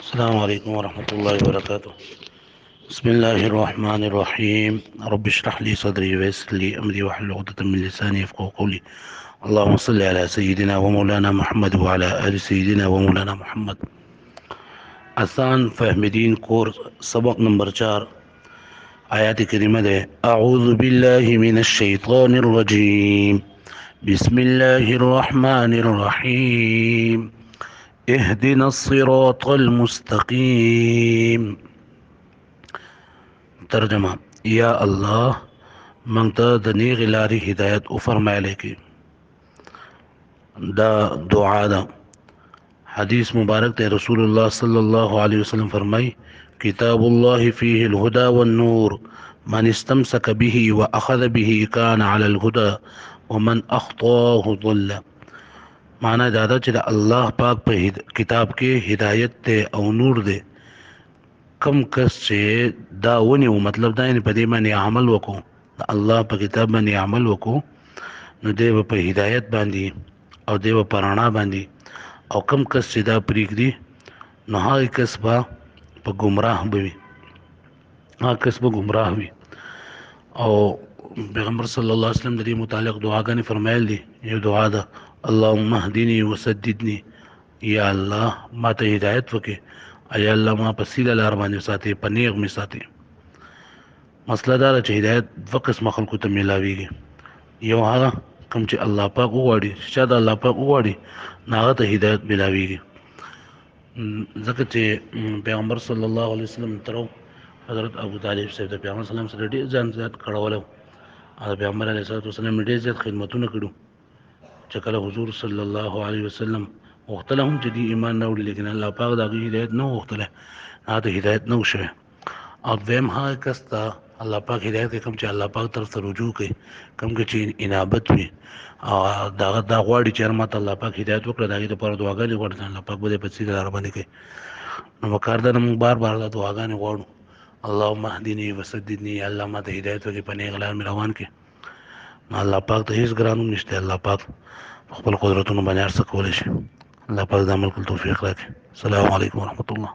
السلام عليكم ورحمة الله وبركاته. بسم الله الرحمن الرحيم. رب اشرح لي صدري ويسر لي أمري واحلل عقدة من لساني يفقهوا قولي. اللهم صل على سيدنا ومولانا محمد وعلى آل سيدنا ومولانا محمد. आसान फहमीदीन कोर्स सबक नंबर 4 आयत करीमा है। अऊज़ु बिल्लाहि मिनश शैतानिर रजीम बिस्मिल्लाहिर रहमानिर रहीम इहदिनस सिरातल मुस्तकीम। तर्जमा या अल्लाह मंगता दनी गिलारी हिदायत उफरमाले की दा दुआ दा। हदीस मुबारक ते रसूलुल्लाह सल्लल्लाहु अलैहि वसल्लम फरमाई किताबुल्लाह फीहिल हुदा वन नूर मन इस्तमसक बिही व अखज़ बिही कान अलल हुदा व मन अख्ताहु ضल। माना दादा च अल्लाह पाक पे किताब के हिदायत ते और नूर दे कम कस से दा वनियो मतलब दा इन पदे बांधे अमल वको अल्लाह पर किताब बांधे अमल वको न देव पर हिदायत बांधी और देव पराणा बांधी और कम कस से दा प्रीगदी न हाँ कसबा पर गुमराह भी हाँ कसबा गुमराह भी। और पैगम्बर सल्लल्लाहु अलैहि वसल्लम दरी मुतालिक दुआ गानी फरमायल दी ये दुआ दा अल्लाहुम्मा हदीनी व सद्दिदनी या अल्लाह माता हिदायत वके अया अल्लाह मां पसीला लार बांधे साथे पनेग में साथे मसला दार च हिदायत वकस मखल को तो मिलावीगी यो हाँ कम च अल्लाह पाक उगाड़ी शायद अल्लाह पाक उगाड़ी नागत हिदायत मिलावीगी ज़क चे पैगम्बर सल्लल्लाहु अलैहि वसल्लम तरफ हज़रत अबू तालिब से पैगम्बर सल्लम से रेडी जान ज़्यादा खड़ा वाला और पैगम्बर अलैहि वसल्लम रेडी ज़्यादा खिदमतों न करूँ चकला हुजूर सल्लल्लाहु अलैहि वसल्लम वक्तला हम जदी ईमान ना उड़ी लेकिन अल्लाह पाक दागी हिदायत न वक्तला ना तो हिदायत न उशे और वैम हाँ कस्ता अल्लाह पाक हिदायत के कम चे अल्लाह पाक तरफ से रुजू के कम के चीन इनाबत में और दागत दागवाड़ी चेर मात अल्लाह पाक हिदायत वक्र दागी तो पर दुआगा ने वाड़ अल्लाह पाक बदे पसी के दारबाने के नमकारदा नम बार बार दा दुआगा ने वाड़ू अल्लाहुम्मा हदीनी व सद्दिदनी अल्लाह मात हिदायत वके पने गलार में रवान के अल्लाह पाक तो हिस ग्रानू निश्ते अल्लाह पाक खपल कुदरतों बना सकोले अल्लाह पाक दामल कुल तौफीक रखे। अस्सलामु अलैकुम व रहमतुल्लाह।